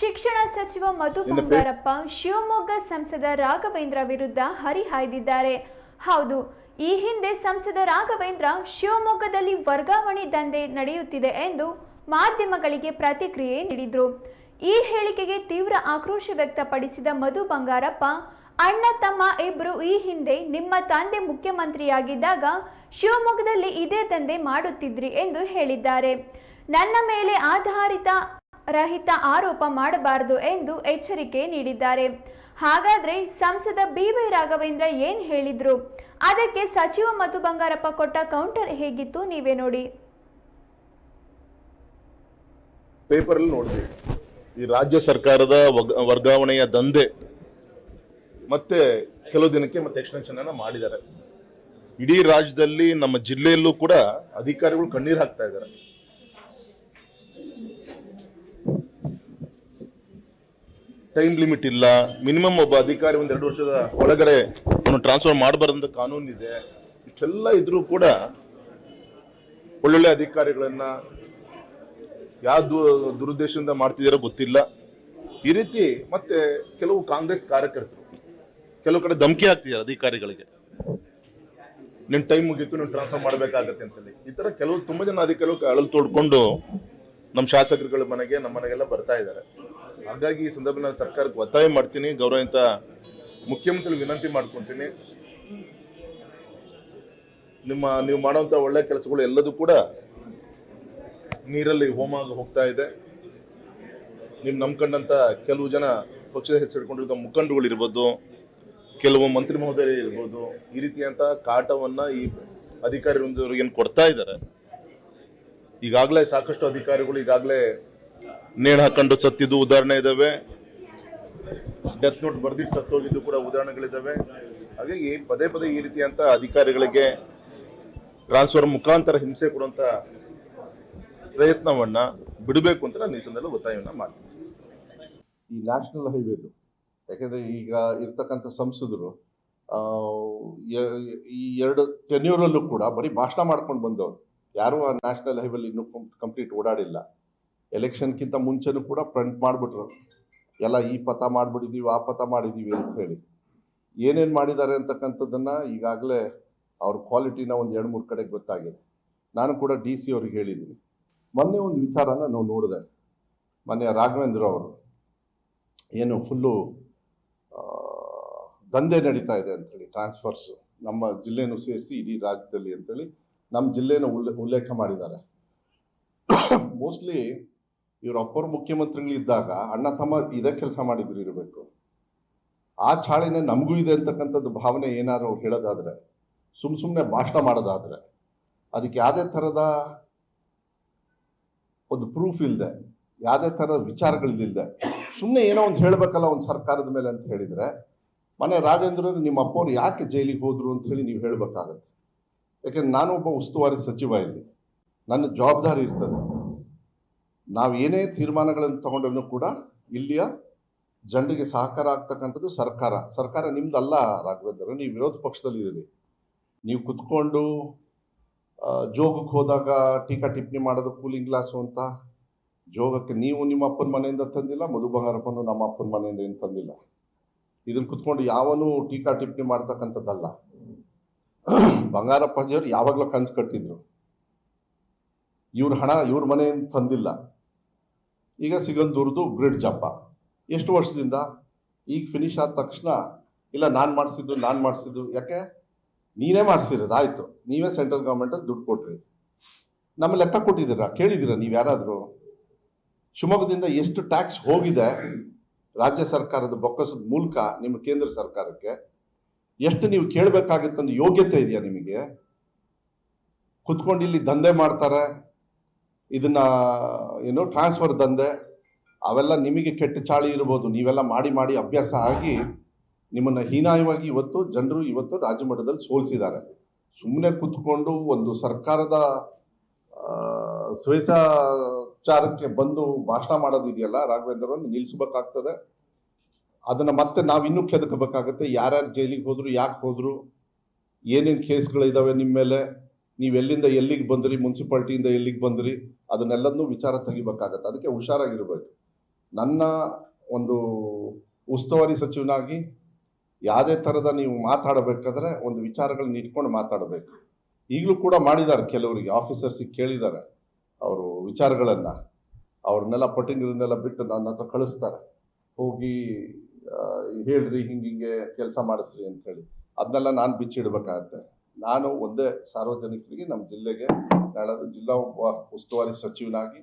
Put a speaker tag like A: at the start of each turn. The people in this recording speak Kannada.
A: ಶಿಕ್ಷಣ ಸಚಿವ ಮಧು ಬಂಗಾರಪ್ಪ ಶಿವಮೊಗ್ಗ ಸಂಸದ ರಾಘವೇಂದ್ರ ವಿರುದ್ಧ ಹರಿಹಾಯ್ದಿದ್ದಾರೆ. ಹೌದು, ಈ ಹಿಂದೆ ಸಂಸದ ರಾಘವೇಂದ್ರ ಶಿವಮೊಗ್ಗದಲ್ಲಿ ವರ್ಗಾವಣೆ ದಂಧೆ ನಡೆಯುತ್ತಿದೆ ಎಂದು ಮಾಧ್ಯಮಗಳಿಗೆ ಪ್ರತಿಕ್ರಿಯೆ ನೀಡಿದರು. ಈ ಹೇಳಿಕೆಗೆ ತೀವ್ರ ಆಕ್ರೋಶ ವ್ಯಕ್ತಪಡಿಸಿದ ಮಧು ಬಂಗಾರಪ್ಪ, ಅಣ್ಣ ತಮ್ಮ ಇಬ್ಬರು ಈ ಹಿಂದೆ ನಿಮ್ಮ ತಂದೆ ಮುಖ್ಯಮಂತ್ರಿಯಾಗಿದ್ದಾಗ ಶಿವಮೊಗ್ಗದಲ್ಲಿ ಇದೇ ದಂಧೆ ಮಾಡುತ್ತಿದ್ರಿ ಎಂದು ಹೇಳಿದ್ದಾರೆ. ನನ್ನ ಮೇಲೆ ಆಧಾರಿತ ರಹಿತ ಆರೋಪ ಮಾಡಬಾರದು ಎಂದು ಎಚ್ಚರಿಕೆ ನೀಡಿದ್ದಾರೆ. ಹಾಗಾದ್ರೆ ಸಂಸದ ಬಿ.ವೈ. ರಾಘವೇಂದ್ರ ಏನ್ ಹೇಳಿದ್ರು, ಅದಕ್ಕೆ ಸಚಿವ ಮಧು ಬಂಗಾರಪ್ಪ ಕೊಟ್ಟ ಕೌಂಟರ್ ಹೇಗಿತ್ತು ನೀವೇ ನೋಡಿ.
B: ಪೇಪರ್ ಅಲ್ಲಿ ನೋಡಿದ್ವಿ, ಈ ರಾಜ್ಯ ಸರ್ಕಾರದ ವರ್ಗಾವಣೆಯ ದಂಧೆ ಮತ್ತೆ ಕೆಲವು ದಿನಕ್ಕೆ ಮತ್ತೆ ಎಕ್ಸ್ಟೆನ್ಷನ್ ಅನ್ನ ಮಾಡಿದ್ದಾರೆ. ಇಡೀ ರಾಜ್ಯದಲ್ಲಿ ನಮ್ಮ ಜಿಲ್ಲೆಯಲ್ಲೂ ಕೂಡ ಅಧಿಕಾರಿಗಳು ಕಣ್ಣೀರು ಹಾಕ್ತಾ ಇದ್ದಾರೆ. ಟೈಮ್ ಲಿಮಿಟ್ ಇಲ್ಲ, ಮಿನಿಮಮ್ ಒಬ್ಬ ಅಧಿಕಾರಿ 1-2 ವರ್ಷದ ಒಳಗಡೆ ಟ್ರಾನ್ಸ್ಫರ್ ಮಾಡಬಾರ್ದಂತ ಕಾನೂನು ಇದೆ. ಇಷ್ಟೆಲ್ಲ ಇದ್ರೂ ಕೂಡ ಒಳ್ಳೊಳ್ಳೆ ಅಧಿಕಾರಿಗಳನ್ನ ಯಾವ ದುರುದ್ದೇಶದಿಂದ ಮಾಡ್ತಿದಾರೋ ಗೊತ್ತಿಲ್ಲ. ಈ ರೀತಿ ಮತ್ತೆ ಕೆಲವು ಕಾಂಗ್ರೆಸ್ ಕಾರ್ಯಕರ್ತರು ಕೆಲವು ಕಡೆ ಧಮಕಿ ಹಾಕ್ತಿದ್ದಾರೆ ಅಧಿಕಾರಿಗಳಿಗೆ, ನಿನ್ ಟೈಮ್ ಮುಗೀತು, ನೀವು ಟ್ರಾನ್ಸ್ಫರ್ ಮಾಡಬೇಕಾಗತ್ತೆ ಅಂತೇಳಿ. ಈ ತರ ಕೆಲವು ತುಂಬಾ ಜನ ಅಧಿಕಾರಿಗಳು ಅಳಲು ತೋಡ್ಕೊಂಡು ನಮ್ಮ ಶಾಸಕರುಗಳ ಮನೆಗೆ ನಮ್ಮ ಮನೆಗೆಲ್ಲ ಬರ್ತಾ ಇದ್ದಾರೆ. ಹಾಗಾಗಿ ಈ ಸಂದರ್ಭದಲ್ಲಿ ಸರ್ಕಾರಕ್ಕೆ ಒತ್ತಾಯ ಮಾಡ್ತೀನಿ, ಗೌರವಿತ ಮುಖ್ಯಮಂತ್ರಿ ವಿನಂತಿ ಮಾಡ್ಕೊಂತೀನಿ, ನೀವು ಮಾಡುವಂತ ಒಳ್ಳೆ ಕೆಲಸಗಳು ಎಲ್ಲದೂ ಕೂಡ ನೀರಲ್ಲಿ ಹೋಮ ಹೋಗ್ತಾ ಇದೆ. ನಿಮ್ ನಂಬ್ಕೊಂಡಂತ ಕೆಲವು ಜನ ಪಕ್ಷದ ಹೆಸರಿಕೊಂಡಿರೋ ಮುಖಂಡಗಳು ಇರ್ಬೋದು, ಕೆಲವು ಮಂತ್ರಿ ಮಹೋದಯರು ಇರ್ಬೋದು, ಈ ರೀತಿಯಂತ ಕಾಟವನ್ನ ಈ ಅಧಿಕಾರಿ ವೃಂದದವರಿಗೆ ಕೊಡ್ತಾ ಇದ್ದಾರೆ. ಈಗಾಗಲೇ ಸಾಕಷ್ಟು ಅಧಿಕಾರಿಗಳು ಈಗಾಗಲೇ ನೇಣು ಹಾಕೊಂಡು ಸತ್ತಿದ್ದು ಉದಾಹರಣೆ ಇದಾವೆ, ಡೆತ್ ನೋಟ್ ಬರ್ದಿಟ್ಟು ಸತ್ತೋಗಿದ್ದು ಕೂಡ ಉದಾಹರಣೆಗಳಿದ್ದಾವೆ. ಹಾಗಾಗಿ ಪದೇ ಪದೇ ಈ ರೀತಿಯಂತ ಅಧಿಕಾರಿಗಳಿಗೆ ಟ್ರಾನ್ಸ್ಫರ್ ಮುಖಾಂತರ ಹಿಂಸೆ ಕೊಡುವಂತ ಪ್ರಯತ್ನವನ್ನ ಬಿಡಬೇಕು ಅಂತ ನಾನು ಈ ಸಂದರ್ಭದಲ್ಲಿ ಒತ್ತಾಯವನ್ನ ಮಾಡ್ತೀನಿ.
C: ಈ ನ್ಯಾಷನಲ್ ಹೈವೇದು, ಯಾಕಂದ್ರೆ ಈಗ ಇರ್ತಕ್ಕಂಥ ಸಂಸದರು ಈ 2 ಟೆನ್ಯೂರಲ್ಲೂ ಕೂಡ ಬರೀ ಭಾಷಣ ಮಾಡ್ಕೊಂಡು ಬಂದವರು, ಯಾರು ಆ ನ್ಯಾಷನಲ್ ಹೈವೇಲಿ ಇನ್ನೂ ಕಂಪ್ಲೀಟ್ ಓಡಾಡಿಲ್ಲ. ಎಲೆಕ್ಷನ್ಗಿಂತ ಮುಂಚೆನೂ ಕೂಡ ಫ್ರಂಟ್ ಮಾಡಿಬಿಟ್ರು, ಎಲ್ಲ ಈ ಪಥ ಮಾಡಿಬಿಟ್ಟಿದ್ದೀವಿ, ಆ ಪಥ ಮಾಡಿದ್ದೀವಿ ಅಂತ ಹೇಳಿ. ಏನೇನು ಮಾಡಿದ್ದಾರೆ ಅಂತಕ್ಕಂಥದ್ದನ್ನು ಈಗಾಗಲೇ ಅವ್ರ ಕ್ವಾಲಿಟಿನ ಒಂದು 2-3 ಕಡೆಗೆ ಗೊತ್ತಾಗಿದೆ. ನಾನು ಕೂಡ DC ಅವ್ರಿಗೆ ಹೇಳಿದ್ದೀನಿ. ಮೊನ್ನೆ ಒಂದು ವಿಚಾರನ ನಾವು ನೋಡಿದೆ, ಮೊನ್ನೆ ರಾಘವೇಂದ್ರ ಅವರು ಏನು ಫುಲ್ಲು ದಂಧೆ ನಡೀತಾ ಇದೆ ಅಂಥೇಳಿ, ಟ್ರಾನ್ಸ್ಫರ್ಸ್ ನಮ್ಮ ಜಿಲ್ಲೆನೂ ಸೇರಿಸಿ ಇಡೀ ರಾಜ್ಯದಲ್ಲಿ ಅಂತೇಳಿ ನಮ್ಮ ಜಿಲ್ಲೆನ ಉಲ್ಲೇಖ ಮಾಡಿದ್ದಾರೆ. ಮೋಸ್ಟ್ಲಿ ಇವ್ರ ಅಪ್ಪರು ಮುಖ್ಯಮಂತ್ರಿಗಳಿದ್ದಾಗ ಅಣ್ಣ ತಮ್ಮ ಇದೇ ಕೆಲಸ ಮಾಡಿದ್ರು ಇರಬೇಕು. ಆ ಚಾಳಿನೇ ನಮಗೂ ಇದೆ ಅಂತಕ್ಕಂಥದ್ದು ಭಾವನೆ ಏನಾದ್ರು ಅವ್ರು ಹೇಳೋದಾದ್ರೆ, ಸುಮ್ಮನೆ ಭಾಷಣ ಮಾಡೋದಾದ್ರೆ, ಅದಕ್ಕೆ ಯಾವುದೇ ಥರದ ಒಂದು ಪ್ರೂಫ್ ಇಲ್ಲದೆ, ಯಾವುದೇ ಥರದ ವಿಚಾರಗಳಿಲ್ಲದೆ ಸುಮ್ಮನೆ ಏನೋ ಒಂದು ಹೇಳಬೇಕಲ್ಲ ಒಂದು ಸರ್ಕಾರದ ಮೇಲೆ ಅಂತ ಹೇಳಿದರೆ, ಮನೆ ರಾಜೇಂದ್ರ ನಿಮ್ಮ ಅಪ್ಪವ್ರು ಯಾಕೆ ಜೈಲಿಗೆ ಹೋದ್ರು ಅಂತ ಹೇಳಿ ನೀವು ಹೇಳಬೇಕಾಗತ್ತೆ. ಯಾಕೆಂದ್ರೆ ನಾನು ಒಬ್ಬ ಉಸ್ತುವಾರಿ ಸಚಿವ, ಇಲ್ಲಿ ನನ್ನ ಜವಾಬ್ದಾರಿ ಇರ್ತದೆ. ನಾವು ಏನೇ ತೀರ್ಮಾನಗಳನ್ನು ತಗೊಂಡ್ರೂ ಕೂಡ ಇಲ್ಲಿಯ ಜನರಿಗೆ ಸಹಕಾರ ಆಗ್ತಕ್ಕಂಥದ್ದು ಸರ್ಕಾರ ನಿಮ್ದಲ್ಲ ರಾಘವೇಂದ್ರ, ನೀವು ವಿರೋಧ ಪಕ್ಷದಲ್ಲಿ ಇದ್ದೀರಿ. ನೀವು ಕುತ್ಕೊಂಡು ಜೋಗಕ್ಕೆ ಹೋದಾಗ ಟೀಕಾ ಟಿಪ್ಪಣಿ ಮಾಡೋದು ಕೂಲಿಂಗ್ ಗ್ಲಾಸು ಅಂತ, ಜೋಗಕ್ಕೆ ನೀವು ನಿಮ್ಮ ಅಪ್ಪನ ಮನೆಯಿಂದ ತಂದಿಲ್ಲ, ಮಧು ಬಂಗಾರಪ್ಪನು ನಮ್ಮ ಅಪ್ಪನ ಮನೆಯಿಂದ ಏನು ತಂದಿಲ್ಲ. ಇದನ್ನು ಕುತ್ಕೊಂಡು ಯಾವನು ಟೀಕಾ ಟಿಪ್ಪಣಿ ಮಾಡ್ತಕ್ಕಂಥದ್ದಲ್ಲ. ಬಂಗಾರಪ್ಪಾಜಿಯವರು ಯಾವಾಗಲೂ ಕನ್ಸು ಕಟ್ಟಿದ್ರು, ಇವ್ರ ಹಣ ಇವ್ರ ಮನೆಯಿಂದ ತಂದಿಲ್ಲ. ಈಗ ಸಿಗಂದೂರ್ದು ಬ್ರಿಡ್ಜ್ ಅಪ್ಪ ಎಷ್ಟು ವರ್ಷದಿಂದ, ಈಗ ಫಿನಿಶ್ ಆದ ತಕ್ಷಣ ಇಲ್ಲ ನಾನು ಮಾಡಿಸಿದ್ದು, ಯಾಕೆ ನೀನೇ ಮಾಡಿಸಿರೋದು, ಆಯಿತು ನೀವೇ ಸೆಂಟ್ರಲ್ ಗೌರ್ಮೆಂಟಲ್ಲಿ ದುಡ್ಡು ಕೊಟ್ರಿ, ನಮ್ಮ ಲೆಕ್ಕ ಕೊಟ್ಟಿದ್ದೀರಾ, ಕೇಳಿದ್ದೀರಾ ನೀವು ಯಾರಾದರೂ? ಶಿವಮೊಗ್ಗದಿಂದ ಎಷ್ಟು ಟ್ಯಾಕ್ಸ್ ಹೋಗಿದೆ ರಾಜ್ಯ ಸರ್ಕಾರದ ಬೊಕ್ಕಸದ ಮೂಲಕ ನಿಮ್ಮ ಕೇಂದ್ರ ಸರ್ಕಾರಕ್ಕೆ, ಎಷ್ಟು ನೀವು ಕೇಳಬೇಕಾಗಿತ್ತಂದು ಯೋಗ್ಯತೆ ಇದೆಯಾ ನಿಮಗೆ? ಕುತ್ಕೊಂಡು ಇಲ್ಲಿ ದಂಧೆ ಮಾಡ್ತಾರೆ, ಇದನ್ನ ಏನು ಟ್ರಾನ್ಸ್ಫರ್ ದಂಧೆ, ಅವೆಲ್ಲ ನಿಮಗೆ ಕೆಟ್ಟ ಚಾಳಿ ಇರ್ಬೋದು, ನೀವೆಲ್ಲ ಮಾಡಿ ಅಭ್ಯಾಸ ಆಗಿ ನಿಮ್ಮನ್ನು ಹೀನಾಯವಾಗಿ ಜನರು ರಾಜ್ಯ ಮಟ್ಟದಲ್ಲಿ ಸೋಲಿಸಿದ್ದಾರೆ. ಸುಮ್ಮನೆ ಕುತ್ಕೊಂಡು ಒಂದು ಸರ್ಕಾರದ ಸ್ವೇಚ್ಛಾಚಾರಕ್ಕೆ ಬಂದು ಭಾಷಣ ಮಾಡೋದಿದೆಯಲ್ಲ, ರಾಘವೇಂದ್ರವನ್ನು ನಿಲ್ಲಿಸಬೇಕಾಗ್ತದೆ. ಅದನ್ನು ಮತ್ತೆ ನಾವು ಇನ್ನೂ ಕೆದಕಬೇಕಾಗತ್ತೆ. ಯಾರ್ಯಾರು ಜೈಲಿಗೆ ಹೋದ್ರು, ಯಾಕೆ ಹೋದ್ರು, ಏನೇನು ಕೇಸ್ಗಳಿದ್ದಾವೆ ನಿಮ್ಮ ಮೇಲೆ, ನೀವು ಎಲ್ಲಿಂದ ಎಲ್ಲಿಗೆ ಬಂದ್ರಿ, ಮುನ್ಸಿಪಾಲ್ಟಿಯಿಂದ ಎಲ್ಲಿಗೆ ಬಂದ್ರಿ, ಅದನ್ನೆಲ್ಲದನ್ನೂ ವಿಚಾರ ತೆಗಿಬೇಕಾಗತ್ತೆ. ಅದಕ್ಕೆ ಹುಷಾರಾಗಿರ್ಬೇಕು. ನನ್ನ ಒಂದು ಉಸ್ತುವಾರಿ ಸಚಿವನಾಗಿ ಯಾವುದೇ ಥರದ ನೀವು ಮಾತಾಡಬೇಕಾದ್ರೆ ಒಂದು ವಿಚಾರಗಳನ್ನ ಇಟ್ಕೊಂಡು ಮಾತಾಡಬೇಕು. ಈಗಲೂ ಕೂಡ ಮಾಡಿದ್ದಾರೆ, ಕೆಲವರಿಗೆ ಆಫೀಸರ್ಸಿಗೆ ಕೇಳಿದ್ದಾರೆ ಅವರು ವಿಚಾರಗಳನ್ನು, ಅವ್ರನ್ನೆಲ್ಲ ಪಟ್ಟಿಂಗ್ರನ್ನೆಲ್ಲ ಬಿಟ್ಟು ನನ್ನ ಹತ್ರ ಕಳಿಸ್ತಾರೆ, ಹೋಗಿ ಹೇಳ್ರಿ ಹಿಂಗೆ ಕೆಲಸ ಮಾಡಿಸ್ರಿ ಅಂತ ಹೇಳಿ. ಅದನ್ನೆಲ್ಲ ನಾನು ಬಿಚ್ಚಿಡ್ಬೇಕಾಗತ್ತೆ. ನಾನು ಒಂದೇ ಸಾರ್ವಜನಿಕರಿಗೆ, ನಮ್ಮ ಜಿಲ್ಲೆಗೆ ನಾಳೆ ಜಿಲ್ಲಾ ಉಸ್ತುವಾರಿ ಸಚಿವನಾಗಿ